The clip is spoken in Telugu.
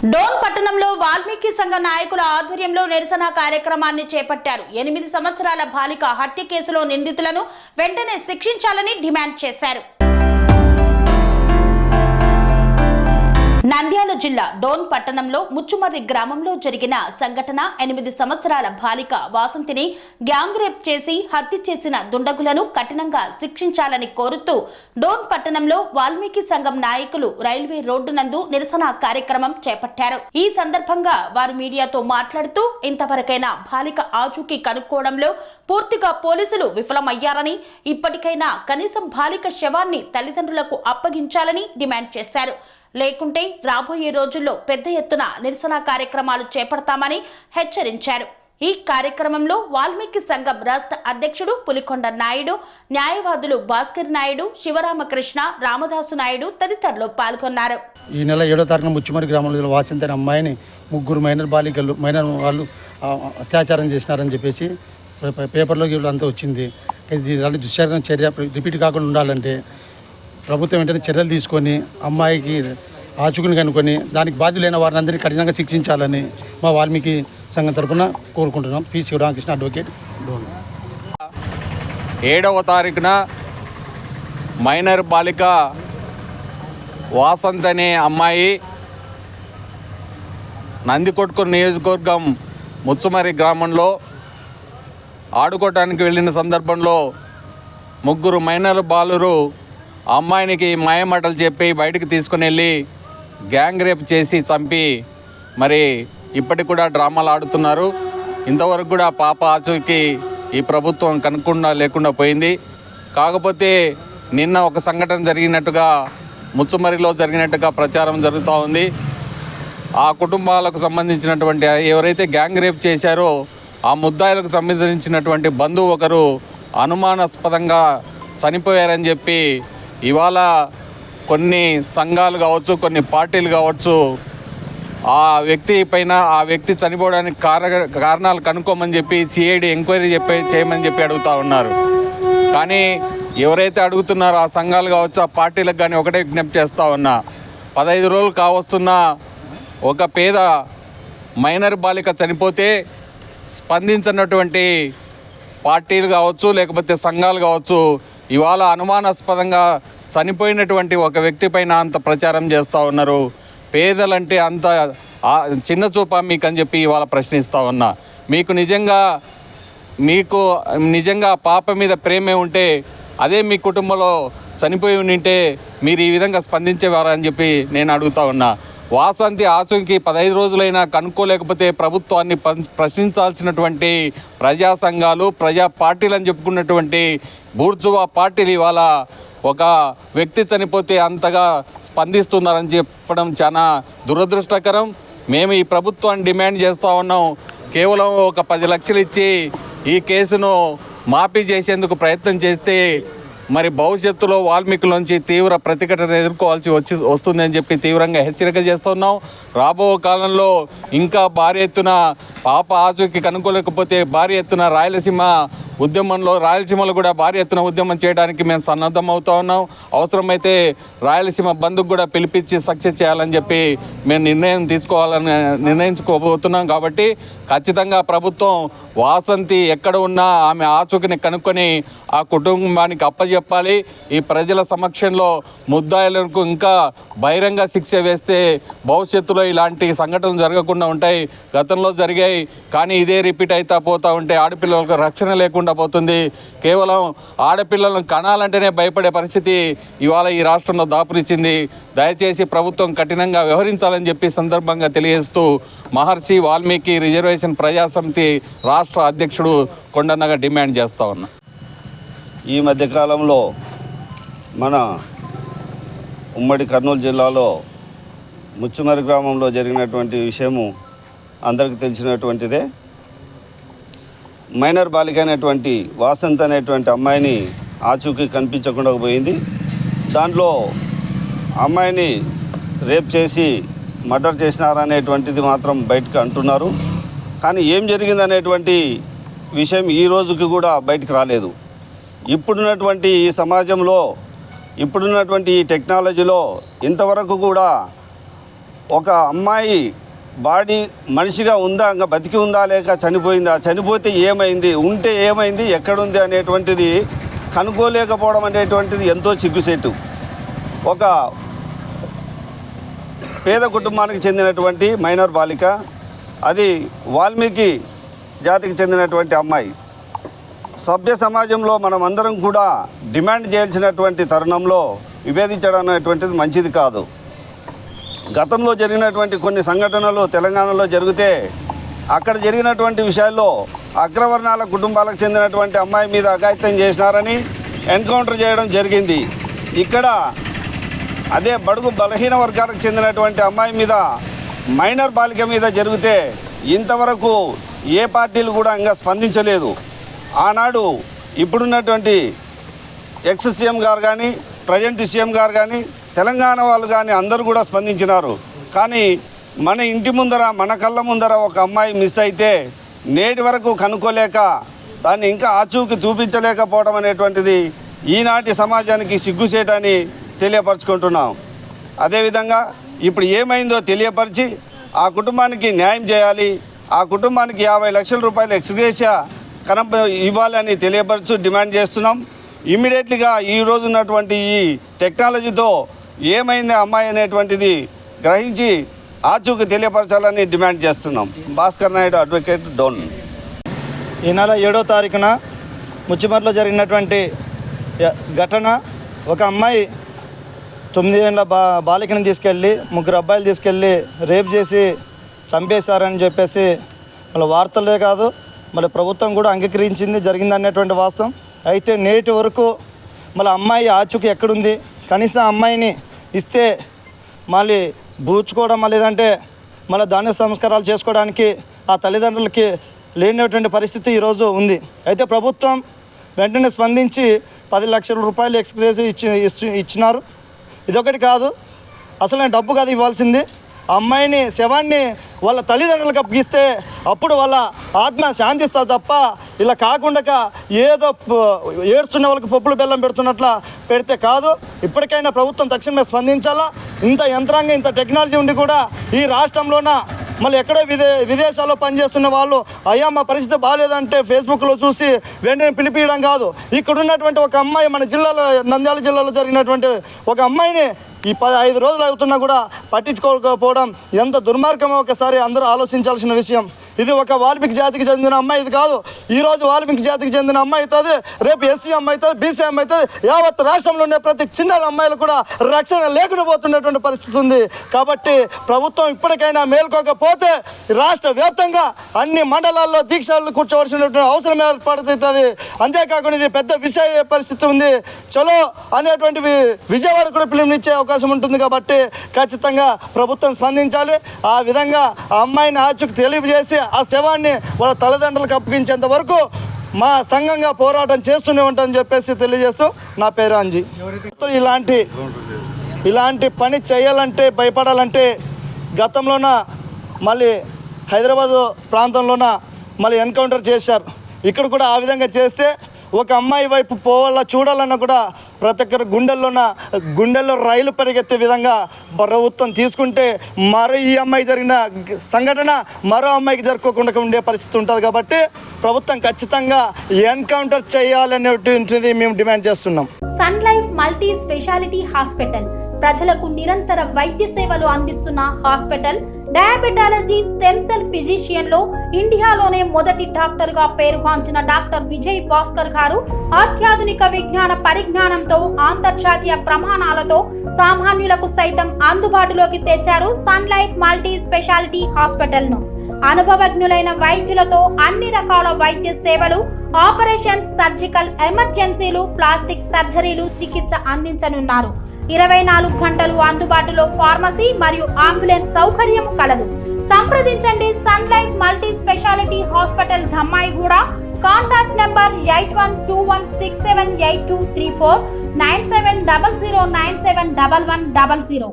డోన్ పట్టణంలో వాల్మీకి సంఘ నాయకుల ఆధ్వర్యంలో నిరసన కార్యక్రమాన్ని చేపట్టారు. 8 సంవత్సరాల బాలిక హత్య కేసులో నిందితులను వెంటనే శిక్షించాలని డిమాండ్ చేశారు. నంద్యాల జిల్లా డోన్ పట్టణంలో ముచ్చుమర్రి గ్రామంలో జరిగిన సంఘటన 8 సంవత్సరాల బాలిక వాసంతిని గ్యాంగ్ రేప్ చేసి హత్య చేసిన దుండగులను కఠినంగా శిక్షించాలని కోరుతూ డోన్ పట్టణంలో వాల్మీకి సంఘం నాయకులు రైల్వే రోడ్డు నందు నిరసన కార్యక్రమం చేపట్టారు. ఈ సందర్భంగా వారు మీడియాతో మాట్లాడుతూ ఇంతవరకైనా బాలిక ఆచూకీ కనుక్కోవడంలో పూర్తిగా పోలీసులు విఫలమయ్యారని, ఇప్పటికైనా కనీసం బాలిక శవాన్ని తల్లిదండ్రులకు అప్పగించాలని డిమాండ్ చేశారు. లేకుంటే రాబోయే రోజుల్లో పెద్ద ఎత్తున నిరసన కార్యక్రమాలు చేపడతామని హెచ్చరించారు. ఈ కార్యక్రమంలో వాల్మీకి సంఘం రాష్ట్ర అధ్యక్షుడు పులికొండ నాయుడు, న్యాయవాదులు భాస్కర్ నాయుడు, శివరామకృష్ణ, రామదాసు నాయుడు తదితరులు పాల్గొన్నారు. ఈ నెల 7వ తారీఖున ముచ్చుమర్రి గ్రామంలో వాసంతి అనే అమ్మాయిని 3 మైనర్ వాళ్ళు అత్యాచారం చేసినారని చెప్పేసి పేపర్లో అంతా వచ్చింది. ఇలాంటి దుశ్చర్య చర్య రిపీట్ కాకుండా ఉండాలంటే ప్రభుత్వం వెంటనే చర్యలు తీసుకొని అమ్మాయికి ఆచూకుని కనుక్కొని దానికి బాధ్యులైన వారిని అందరినీ కఠినంగా శిక్షించాలని మా వాల్మీకి సంఘం తరఫున కోరుకుంటున్నాం. పి. శివరామకృష్ణ, అడ్వకేట్, డోన్. 7వ తారీఖున మైనర్ బాలిక వాసంత్ అనే అమ్మాయి నందికొట్కూరు నియోజకవర్గం ముచ్చుమర్రి గ్రామంలో ఆడుకోవటానికి వెళ్ళిన సందర్భంలో 3 మైనర్ బాలురు ఆ అమ్మాయినికి మాయమాటలు చెప్పి బయటికి తీసుకుని వెళ్ళి గ్యాంగ్ రేప్ చేసి చంపి మరి ఇప్పటికి కూడా డ్రామాలు ఆడుతున్నారు. ఇంతవరకు కూడా పాప ఆచూకీ ఈ ప్రభుత్వం కనుక్కుండా లేకుండా పోయింది. కాకపోతే నిన్న ఒక సంఘటన జరిగినట్టుగా ముచ్చుమర్రిలో జరిగినట్టుగా ప్రచారం జరుగుతూ ఉంది. ఆ కుటుంబాలకు సంబంధించినటువంటి ఎవరైతే గ్యాంగ్ రేప్ చేశారో ఆ ముద్దాయిలకు సంబంధించినటువంటి బంధువు ఒకరు అనుమానాస్పదంగా చనిపోయారని చెప్పి ఇవాళ కొన్ని సంఘాలు కావచ్చు, కొన్ని పార్టీలు కావచ్చు ఆ వ్యక్తి పైన ఆ వ్యక్తి చనిపోవడానికి కారణాలు కనుక్కోమని చెప్పి సిఐడి ఎంక్వైరీ చేయమని చెప్పి అడుగుతూ ఉన్నారు. కానీ ఎవరైతే అడుగుతున్నారో ఆ సంఘాలు కావచ్చు, ఆ పార్టీలకు కానీ ఒకటే విజ్ఞప్తి చేస్తూ ఉన్నా, 15 రోజులు కావస్తున్న ఒక పేద మైనర్ బాలిక చనిపోతే స్పందించినటువంటి పార్టీలు కావచ్చు, లేకపోతే సంఘాలు కావచ్చు ఇవాళ అనుమానాస్పదంగా చనిపోయినటువంటి ఒక వ్యక్తి పైన అంత ప్రచారం చేస్తూ ఉన్నారు. పేదలంటే అంత చిన్న చూప మీకు అని చెప్పి ఇవాళ ప్రశ్నిస్తూ ఉన్నా. మీకు నిజంగా పాప మీద ప్రేమే ఉంటే అదే మీ కుటుంబంలో చనిపోయి ఉంటే మీరు ఈ విధంగా స్పందించేవారా అని చెప్పి నేను అడుగుతా ఉన్నా. వాసంతి ఆచూకీ 15 రోజులైనా కనుక్కోలేకపోతే ప్రభుత్వాన్ని ప్రశ్నించాల్సినటువంటి ప్రజా సంఘాలు, ప్రజా పార్టీలు అని చెప్పుకున్నటువంటి బూర్జువా పార్టీలు ఇవాళ ఒక వ్యక్తి చనిపోతే అంతగా స్పందిస్తున్నారని చెప్పడం చాలా దురదృష్టకరం. మేము ఈ ప్రభుత్వాన్ని డిమాండ్ చేస్తూ ఉన్నాం. కేవలం ఒక 10 లక్షలు ఇచ్చి ఈ కేసును మాఫీ చేసేందుకు ప్రయత్నం చేస్తే మరి భవిష్యత్తులో వాల్మీకుల నుంచి తీవ్ర ప్రతిఘటన ఎదుర్కోవాల్సి వస్తుందని చెప్పి తీవ్రంగా హెచ్చరిక చేస్తున్నాం. రాబో కాలంలో ఇంకా భారీ ఎత్తున పాప ఆచూకీ కనుక్కోలేకపోతే భారీ ఎత్తున రాయలసీమలో కూడా భారీ ఎత్తున ఉద్యమం చేయడానికి మేము సన్నద్ధం అవుతా ఉన్నాం. అవసరమైతే రాయలసీమ బంధుకు కూడా పిలిపించి సక్సెస్ చేయాలని చెప్పి మేము నిర్ణయించుకోబోతున్నాం. కాబట్టి ఖచ్చితంగా ప్రభుత్వం వాసంతి ఎక్కడ ఉన్నా ఆమె ఆచూకీని కనుక్కొని ఆ కుటుంబానికి అప్పచెప్పాలి. ఈ ప్రజల సమక్షంలో ముద్దాయిలకు ఇంకా బహిరంగ శిక్ష వేస్తే భవిష్యత్తులో ఇలాంటి సంఘటనలు జరగకుండా ఉంటాయి. గతంలో జరిగాయి, కానీ ఇదే రిపీట్ అవుతా పోతూ ఉంటే ఆడపిల్లలకు రక్షణ లేకుండా పోతుంది. కేవలం ఆడపిల్లలను కనాలంటేనే భయపడే పరిస్థితి ఇవాళ ఈ రాష్ట్రంలో దాపురిచ్చింది. దయచేసి ప్రభుత్వం కఠినంగా వ్యవహరించాలని చెప్పి సందర్భంగా తెలియజేస్తూ మహర్షి వాల్మీకి రిజర్వేషన్ ప్రజాసమితి రాష్ట్ర అధ్యక్షుడు కొండన్నగా డిమాండ్ చేస్తూ ఉన్నా. ఈ మధ్యకాలంలో మన ఉమ్మడి కర్నూలు జిల్లాలో ముచ్చుమర్రి గ్రామంలో జరిగినటువంటి విషయము అందరికీ తెలిసినటువంటిదే. మైనర్ బాలిక అయినటువంటి వాసంత్ అనేటువంటి అమ్మాయిని ఆచూకీ కనిపించకుండా పోయింది. దాంట్లో అమ్మాయిని రేప్ చేసి మర్డర్ చేసినారనేటువంటిది మాత్రం బయటకు అంటున్నారు. కానీ ఏం జరిగిందనేటువంటి విషయం ఈ రోజుకి కూడా బయటకు రాలేదు. ఇప్పుడున్నటువంటి ఈ సమాజంలో, ఇప్పుడున్నటువంటి ఈ టెక్నాలజీలో ఇంతవరకు కూడా ఒక అమ్మాయి బాడీ మనిషిగా ఉందా, ఇంకా బతికి ఉందా లేక చనిపోయిందా, చనిపోతే ఏమైంది, ఉంటే ఏమైంది, ఎక్కడుంది అనేటువంటిది కనుక్కోలేకపోవడం అనేటువంటిది ఎంతో సిగ్గుసేటు. ఒక పేద కుటుంబానికి చెందినటువంటి మైనర్ బాలిక, అది వాల్మీకి జాతికి చెందినటువంటి అమ్మాయి. సభ్య సమాజంలో మనం అందరం కూడా డిమాండ్ చేయాల్సినటువంటి తరుణంలో విభేదించడం అనేటువంటిది మంచిది కాదు. గతంలో జరిగినటువంటి కొన్ని సంఘటనలు తెలంగాణలో జరిగితే అక్కడ జరిగినటువంటి విషయాల్లో అగ్రవర్ణాల కుటుంబాలకు చెందినటువంటి అమ్మాయి మీద అఘాయిత్యం చేసినారని ఎన్కౌంటర్ చేయడం జరిగింది. ఇక్కడ అదే బడుగు బలహీన వర్గాలకు చెందినటువంటి అమ్మాయి మీద, మైనర్ బాలిక మీద జరిగితే ఇంతవరకు ఏ పార్టీలు కూడా ఇంకా స్పందించలేదు. ఆనాడు ఇప్పుడున్నటువంటి ఎక్స్ సీఎం గారు కానీ, ప్రజెంట్ సీఎం గారు కానీ, తెలంగాణ వాళ్ళు కానీ అందరూ కూడా స్పందించినారు. కానీ మన ఇంటి ముందర, మన కళ్ళ ముందర ఒక అమ్మాయి మిస్ అయితే నేటి వరకు కనుక్కోలేక దాన్ని ఇంకా ఆచూకీ చూపించలేకపోవడం అనేటువంటిది ఈనాటి సమాజానికి సిగ్గుసేటని తెలియపరచుకుంటున్నాం. అదేవిధంగా ఇప్పుడు ఏమైందో తెలియపరిచి ఆ కుటుంబానికి న్యాయం చేయాలి, ఆ కుటుంబానికి 50 లక్షల రూపాయలు ఎక్స్గ్రేషియా ఇవ్వాలని తెలియపరచు డిమాండ్ చేస్తున్నాం. ఇమ్మీడియట్లీగా ఈరోజు ఉన్నటువంటి ఈ టెక్నాలజీతో ఏమైంది అమ్మాయి అనేటువంటిది గ్రహించి ఆచూకీ తెలియపరచాలని డిమాండ్ చేస్తున్నాం. భాస్కర్ నాయుడు, అడ్వకేట్, డోన్. ఈ నెల 7వ తారీఖున ముచ్చిమర్లో జరిగినటువంటి ఘటన, ఒక అమ్మాయి 9 ఏళ్ళ బాలికను తీసుకెళ్ళి 3 అబ్బాయిలు తీసుకెళ్ళి రేప్ చేసి చంపేశారని చెప్పేసి మళ్ళీ వార్తలే కాదు, మళ్ళీ ప్రభుత్వం కూడా అంగీకరించింది, జరిగిందనేటువంటి వాస్తవం. అయితే నేటి వరకు మళ్ళీ అమ్మాయి ఆచూకీ ఎక్కడుంది, కనీసం అమ్మాయిని ఇస్తే మళ్ళీ బూచుకోవడం, లేదంటే మళ్ళీ ధాన్య సంస్కారాలు చేసుకోవడానికి ఆ తల్లిదండ్రులకి లేనటువంటి పరిస్థితి ఈరోజు ఉంది. అయితే ప్రభుత్వం వెంటనే స్పందించి 10 లక్షల రూపాయలు ఎక్స్గ్రేస్ ఇచ్చినారు. ఇదొకటి కాదు, అసలు డబ్బు కాదు ఇవ్వాల్సింది. ఆ అమ్మాయిని, శవాన్ని వాళ్ళ తల్లిదండ్రులకు అప్పగిస్తే అప్పుడు వాళ్ళ ఆత్మ శాంతిస్తుంది తప్ప ఇలా కాకుండా ఏదో ఏడుస్తున్న వాళ్ళకి పప్పులు బెల్లం పెడుతున్నట్లా పెడితే కాదు. ఇప్పటికైనా ప్రభుత్వం తక్షణమే స్పందించాలా. ఇంత యంత్రాంగం, ఇంత టెక్నాలజీ ఉండి కూడా ఈ రాష్ట్రంలోన మళ్ళీ ఎక్కడో విదేశాల్లో పనిచేస్తున్న వాళ్ళు, అయ్యా మా పరిస్థితి బాగాలేదంటే ఫేస్బుక్లో చూసి వెంటనే పిలిపియడం కాదు. ఇక్కడ ఉన్నటువంటి ఒక అమ్మాయి, మన జిల్లాలో, నంద్యాల జిల్లాలో జరిగినటువంటి ఒక అమ్మాయిని ఈ 5 రోజులు అవుతున్నా కూడా పట్టించుకోకపోవడం ఎంత దుర్మార్గమో ఒకసారి అందరూ ఆలోచించాల్సిన విషయం. ఇది ఒక వాల్మీకి జాతికి చెందిన అమ్మాయి ఇది కాదు. ఈరోజు వాల్మీకి జాతికి చెందిన అమ్మాయి అవుతుంది, రేపు ఎస్సీ అమ్మాయి అవుతుంది, బీసీ అమ్మాయి అవుతుంది. యావత్ రాష్ట్రంలో ఉండే ప్రతి చిన్న అమ్మాయిలు కూడా రక్షణ లేకుండా పోతున్నటువంటి పరిస్థితి ఉంది. కాబట్టి ప్రభుత్వం ఇప్పటికైనా మేల్కోకపోతే రాష్ట్ర వ్యాప్తంగా అన్ని మండలాల్లో దీక్షలు కూర్చోవలసినటువంటి అవసరం ఏర్పడుతుంది. అంతేకాకుండా ఇది పెద్ద విషయ పరిస్థితి ఉంది. చలో అనేటువంటి విజయవాడ కూడా పిలుపునిచ్చే అవకాశం ఉంటుంది. కాబట్టి ఖచ్చితంగా ప్రభుత్వం స్పందించాలి. ఆ విధంగా ఆ అమ్మాయిని ఆచూకీ తెలియజేసి ఆ శవాన్ని వాళ్ళ తల్లిదండ్రులకు అప్పగించేంత వరకు మా సంఘంగా పోరాటం చేస్తూనే ఉంటామని చెప్పేసి తెలియజేస్తూ, నా పేరు అంజీ. ఇలాంటి పని చేయాలంటే, భయపడాలంటే గతంలోన మళ్ళీ హైదరాబాదు ప్రాంతంలోన మళ్ళీ ఎన్కౌంటర్ చేశారు. ఇక్కడ కూడా ఆ విధంగా చేస్తే ఒక అమ్మాయి వైపు పోవాలా, చూడాలన్నా కూడా ప్రతి ఒక్కరి గుండెల్లో రైలు పరిగెత్తే విధంగా ప్రభుత్వం తీసుకుంటే మరో ఈ అమ్మాయి జరిగిన సంఘటన మరో అమ్మాయికి జరుపుకోకుండా ఉండే పరిస్థితి ఉంటుంది. కాబట్టి ప్రభుత్వం ఖచ్చితంగా ఎన్కౌంటర్ చేయాలనేటువంటిది మేము డిమాండ్ చేస్తున్నాం. Sun life multi speciality hospital ప్రజలకు నిరంతర వైద్య సేవలు అందిస్తున్న hospital. Diabetology, stem cell physician లో ఇండియాలోనే మొదటి డాక్టర్ గా పేరుగాంచిన డాక్టర్ విజయ్ భాస్కర్ గారు అత్యాధునిక విజ్ఞాన పరిజ్ఞానంతో, అంతర్జాతీయ ప్రమాణాలతో సామాన్యులకు సైతం అందుబాటులోకి తెచ్చారు sun life multi speciality hospital ను. అనుభవజ్ఞులైన వైద్యులతో అన్ని రకాల వైద్య సేవలు, ఆపరేషన్స్, సర్జికల్ ఎమర్జెన్సీలు, ప్లాస్టిక్ సర్జరీలు, చికిత్స అందించనున్నారు. 24 గంటలు అందుబాటులో ఫార్మసీ మరియు అంబులెన్స్ సౌకర్యం కలదు. సంప్రదించండి sun life multi speciality hospital, Dammaiguda. Contact number 8121678234, 9700971100.